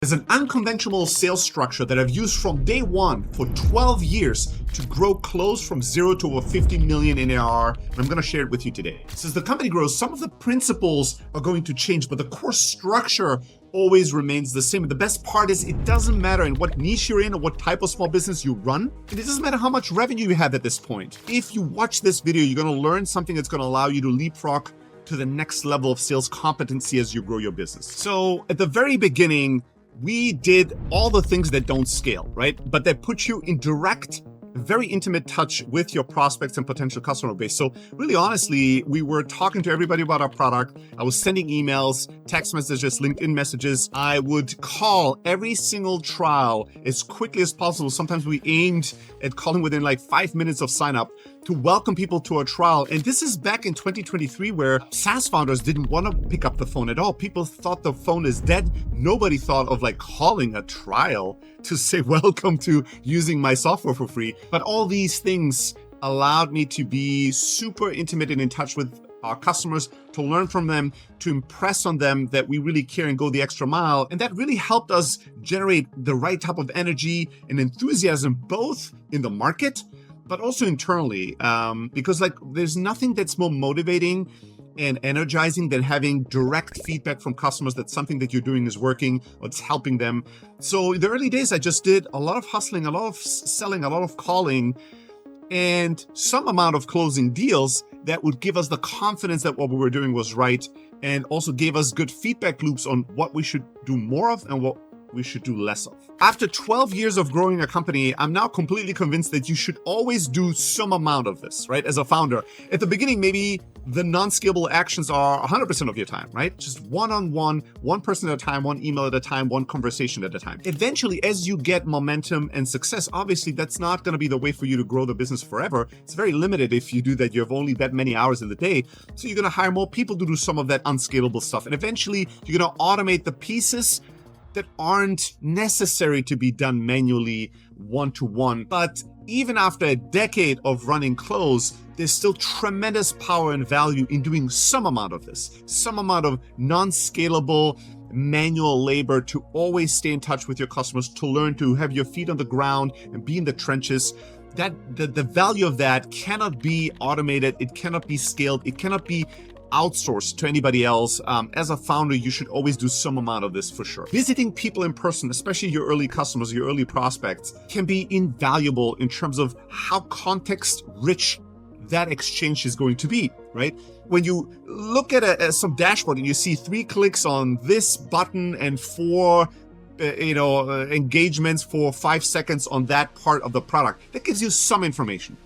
Is an unconventional sales structure that I've used from day one for 12 years to grow close from 0 to over 50 million in ARR, and I'm going to share it with you today. As the company grows, some of the principles are going to change, but the core structure always remains the same. And the best part is it doesn't matter in what niche you're in or what type of small business you run, and it doesn't matter how much revenue you have at this point. If you watch this video, you're going to learn something that's going to allow you to leapfrog to the next level of sales competency as you grow your business. So at the very beginning, we did all the things that don't scale, right? But that put you in direct, very intimate touch with your prospects and potential customer base. So really, honestly, we were talking to everybody about our product. I was sending emails, text messages, LinkedIn messages. I would call every single trial as quickly as possible. Sometimes we aimed at calling within like 5 minutes of sign up to welcome people to our trial. And this is back in 2023 where SaaS founders didn't want to pick up the phone at all. People thought the phone is dead. Nobody thought of like calling a trial to say, welcome to using my software for free. But all these things allowed me to be super intimate and in touch with our customers, to learn from them, to impress on them that we really care and go the extra mile. And that really helped us generate the right type of energy and enthusiasm, both in the market, but also internally, because like there's nothing that's more motivating and energizing than having direct feedback from customers that something that you're doing is working or it's helping them. So in the early days, I just did a lot of hustling, a lot of selling, a lot of calling, and some amount of closing deals that would give us the confidence that what we were doing was right, and also gave us good feedback loops on what we should do more of and what we should do less of. After 12 years of growing a company, I'm now completely convinced that you should always do some amount of this, right? As a founder, at the beginning, maybe the non-scalable actions are 100% of your time, right? Just one-on-one, one person at a time, one email at a time, one conversation at a time. Eventually, as you get momentum and success, obviously that's not going to be the way for you to grow the business forever. It's very limited if you do that. You have only that many hours in the day. So you're going to hire more people to do some of that unscalable stuff. And eventually you're going to automate the pieces that aren't necessary to be done manually one-to-one. But even after a decade of running close, there's still tremendous power and value in doing some amount of this, some amount of non-scalable manual labor to always stay in touch with your customers, to learn to have your feet on the ground and be in the trenches. That the value of that cannot be automated. It cannot be scaled. It cannot be outsourced to anybody else. As a founder, you should always do some amount of this for sure. Visiting people in person, especially your early customers, your early prospects, can be invaluable in terms of how context rich that exchange is going to be, right? When you look at some dashboard and you see 3 clicks on this button and 4 engagements for 5 seconds on that part of the product, that gives you some information.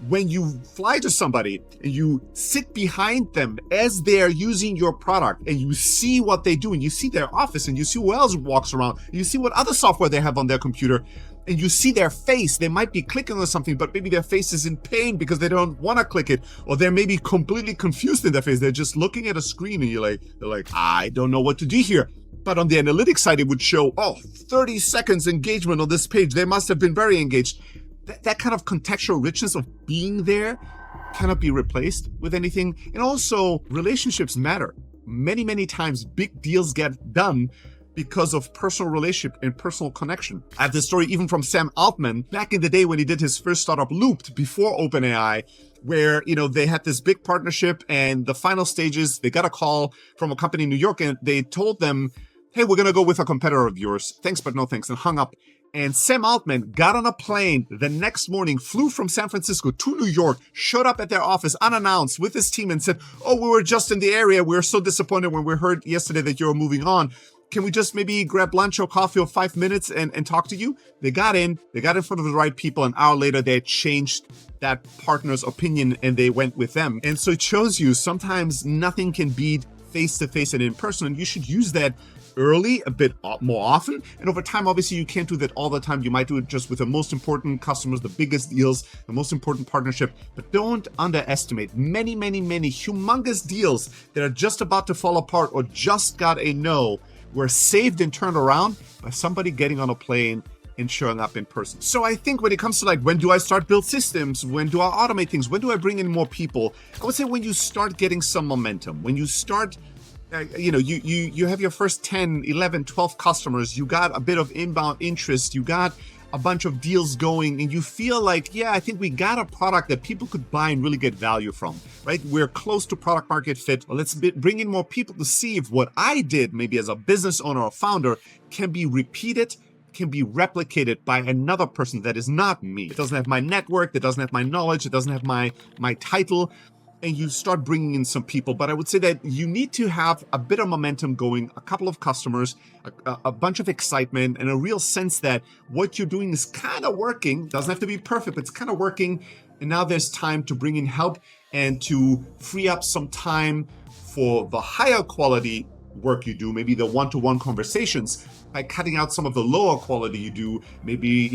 When you fly to somebody and you sit behind them as they're using your product and you see what they do and you see their office and you see who else walks around, and you see what other software they have on their computer, and you see their face, they might be clicking on something, but maybe their face is in pain because they don't want to click it, or they're maybe completely confused in their face. They're just looking at a screen and they're like, I don't know what to do here. But on the analytics side, it would show, 30 seconds engagement on this page. They must have been very engaged. That kind of contextual richness of being there cannot be replaced with anything. And also, relationships matter. Many, many times, big deals get done because of personal relationship and personal connection. I have this story even from Sam Altman back in the day when he did his first startup, Looped, before OpenAI, where, they had this big partnership, and the final stages, they got a call from a company in New York, and they told them, hey, we're going to go with a competitor of yours. Thanks, but no thanks, and hung up. And Sam Altman got on a plane the next morning, flew from San Francisco to New York, showed up at their office unannounced with his team and said, we were just in the area. We were so disappointed when we heard yesterday that you were moving on. Can we just maybe grab lunch or coffee or 5 minutes and talk to you? They got in front of the right people. An hour later, they had changed that partner's opinion and they went with them. And so it shows you sometimes nothing can beat face-to-face and in person. And you should use that early, a bit more often. And over time, obviously, you can't do that all the time. You might do it just with the most important customers, the biggest deals, the most important partnership. But don't underestimate many, many, many humongous deals that are just about to fall apart or just got a no were saved and turned around by somebody getting on a plane and showing up in person. So I think when it comes to like, when do I start build systems? When do I automate things? When do I bring in more people? I would say when you start getting some momentum, when you start you have your first 10, 11, 12 customers, you got a bit of inbound interest, you got a bunch of deals going, and you feel like, yeah, I think we got a product that people could buy and really get value from, right? We're close to product market fit. Well, let's bring in more people to see if what I did, maybe as a business owner or founder, can be repeated, can be replicated by another person that is not me. It doesn't have my network, it doesn't have my knowledge, it doesn't have my title. And you start bringing in some people. But I would say that you need to have a bit of momentum going, a couple of customers, a bunch of excitement, and a real sense that what you're doing is kind of working. Doesn't have to be perfect, but it's kind of working. And now there's time to bring in help and to free up some time for the higher quality work you do, maybe the one-to-one conversations, by cutting out some of the lower quality you do, maybe,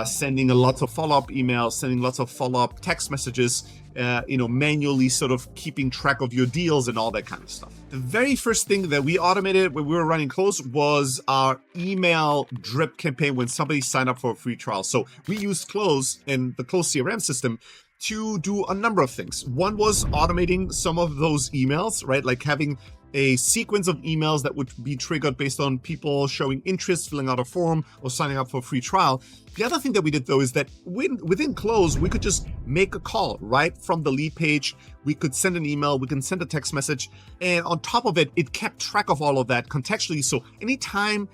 sending a lot of follow-up emails, sending lots of follow-up text messages, manually sort of keeping track of your deals and all that kind of stuff. The very first thing that we automated when we were running Close was our email drip campaign when somebody signed up for a free trial. So we used Close and the Close CRM system to do a number of things. One was automating some of those emails, right? Like having a sequence of emails that would be triggered based on people showing interest, filling out a form, or signing up for a free trial. The other thing that we did, though, is that within Close, we could just make a call right from the lead page. We could send an email, we can send a text message, and on top of it, it kept track of all of that contextually. So anytime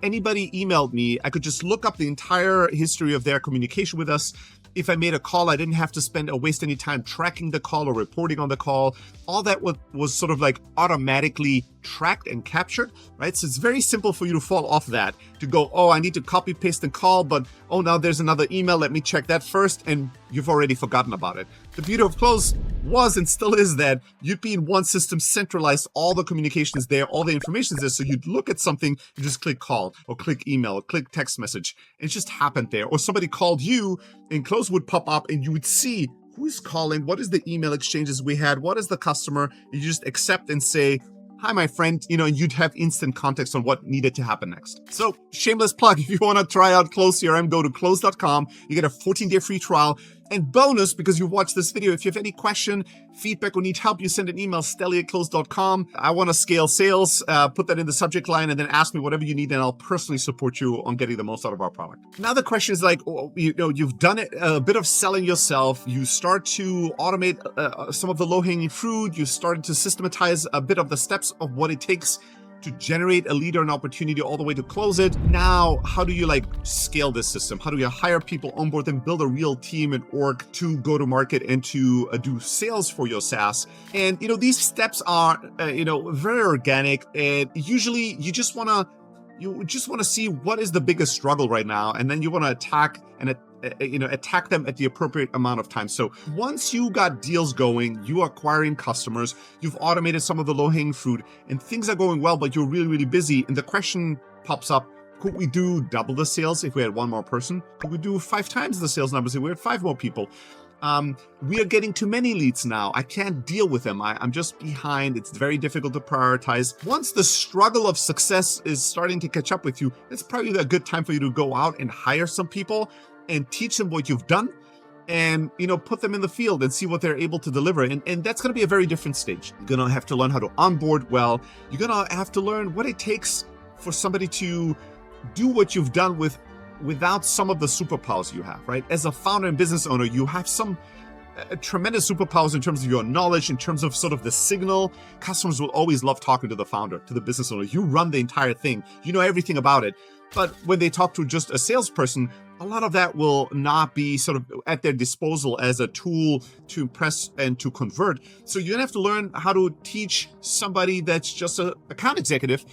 anybody emailed me, I could just look up the entire history of their communication with us. If I made a call, I didn't have to spend or waste any time tracking the call or reporting on the call. All that was sort of like automatically tracked and captured, right? So it's very simple for you to fall off that, to go, oh, I need to copy, paste, and call, but oh, now there's another email. Let me check that first, and you've already forgotten about it. The beauty of Close was and still is that you'd be in one system, centralized, all the communications there, all the information is there. So you'd look at something, you just click call, or click email, or click text message. It just happened there. Or somebody called you, and Close would pop up, and you would see who's calling, what is the email exchanges we had, what is the customer. You just accept and say, hi, my friend, and you'd have instant context on what needed to happen next. So shameless plug, if you want to try out Close CRM, go to close.com. You get a 14-day free trial. And bonus, because you watched this video, if you have any question, feedback, or need help, you send an email, stelly@close.com. I want to scale sales, put that in the subject line, and then ask me whatever you need, and I'll personally support you on getting the most out of our product. Now the question is like, you've done it, a bit of selling yourself. You start to automate some of the low-hanging fruit. You started to systematize a bit of the steps of what it takes to generate a lead or an opportunity all the way to close it. Now, how do you scale this system? How do you hire people, onboard them, build a real team and org to go to market and to do sales for your SaaS? And these steps are very organic, and usually you just want to see what is the biggest struggle right now, and then you want to attack them at the appropriate amount of time. So once you got deals going, you are acquiring customers, you've automated some of the low-hanging fruit, and things are going well, but you're really, really busy. And the question pops up, could we do double the sales if we had one more person? Could we do 5 times the sales numbers if we had 5 more people? We are getting too many leads now. I can't deal with them. I'm just behind. It's very difficult to prioritize. Once the struggle of success is starting to catch up with you, it's probably a good time for you to go out and hire some people and teach them what you've done, and put them in the field and see what they're able to deliver. And that's going to be a very different stage. You're going to have to learn how to onboard well. You're going to have to learn what it takes for somebody to do what you've done without some of the superpowers you have, right? As a founder and business owner, you have some tremendous superpowers in terms of your knowledge, in terms of sort of the signal. Customers will always love talking to the founder, to the business owner. You run the entire thing. You know everything about it. But when they talk to just a salesperson, a lot of that will not be sort of at their disposal as a tool to impress and to convert. So you're gonna have to learn how to teach somebody that's just an account executive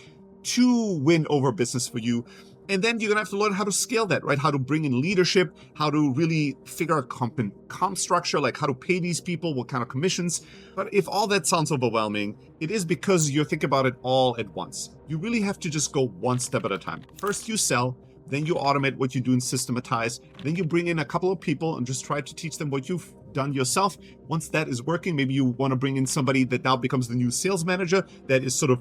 to win over business for you. And then you're gonna have to learn how to scale that, right? How to bring in leadership, how to really figure out comp structure, like how to pay these people, what kind of commissions. But if all that sounds overwhelming, it is because you're thinking about it all at once. You really have to just go one step at a time. First you sell, then you automate what you do and systematize. Then you bring in a couple of people and just try to teach them what you've done yourself. Once that is working, maybe you want to bring in somebody that now becomes the new sales manager that is sort of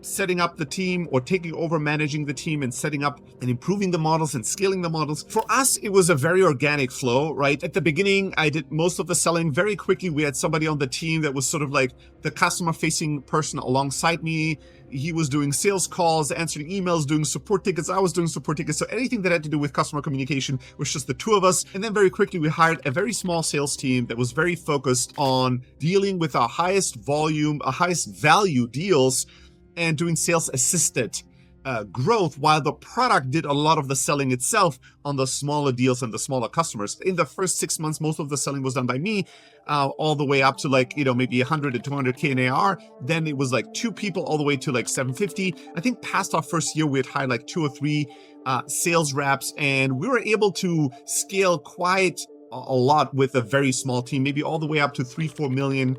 setting up the team or taking over managing the team and setting up and improving the models and scaling the models. For us, it was a very organic flow, right? At the beginning, I did most of the selling. Very quickly, we had somebody on the team that was sort of like the customer-facing person alongside me. He was doing sales calls, answering emails, doing support tickets. I was doing support tickets. So anything that had to do with customer communication was just the two of us. And then very quickly, we hired a very small sales team that was very focused on dealing with our highest volume, our highest value deals and doing sales assisted growth, while the product did a lot of the selling itself on the smaller deals and the smaller customers. In the first 6 months, most of the selling was done by me, all the way up to like, maybe 100 to 200K in AR. Then it was like 2 people all the way to like 750. I think past our first year, we had hired like 2 or 3 sales reps, and we were able to scale quite a lot with a very small team, maybe all the way up to 3-4 million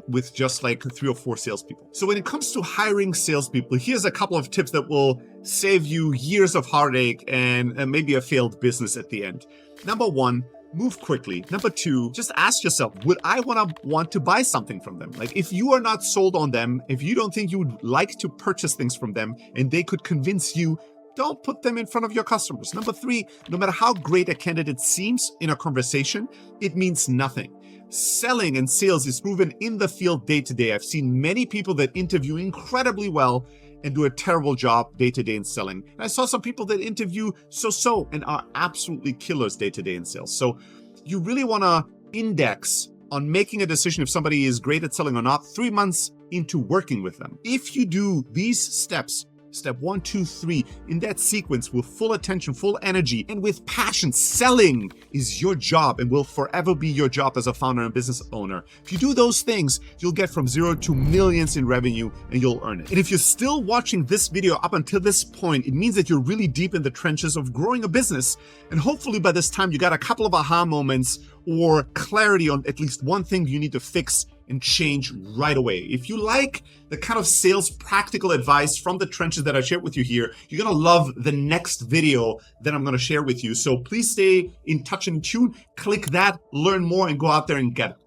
with just like 3 or 4 salespeople. So when it comes to hiring salespeople, here's a couple of tips that will save you years of heartache and maybe a failed business at the end. Number 1, move quickly. Number 2, just ask yourself, would I want to buy something from them? Like if you are not sold on them, if you don't think you would like to purchase things from them and they could convince you, don't put them in front of your customers. Number 3, no matter how great a candidate seems in a conversation, it means nothing. Selling and sales is proven in the field day to day. I've seen many people that interview incredibly well and do a terrible job day to day in selling. And I saw some people that interview so-so and are absolutely killers day to day in sales. So you really want to index on making a decision if somebody is great at selling or not 3 months into working with them. If you do these steps, step 1, 2, 3, in that sequence with full attention, full energy, and with passion, selling is your job and will forever be your job as a founder and business owner. If you do those things, you'll get from 0 to millions in revenue and you'll earn it. And if you're still watching this video up until this point, it means that you're really deep in the trenches of growing a business. And hopefully by this time, you got a couple of aha moments or clarity on at least one thing you need to fix and change right away. If you like the kind of sales practical advice from the trenches that I shared with you here, you're gonna love the next video that I'm gonna share with you. So please stay in touch and tune, click that, learn more, and go out there and get it.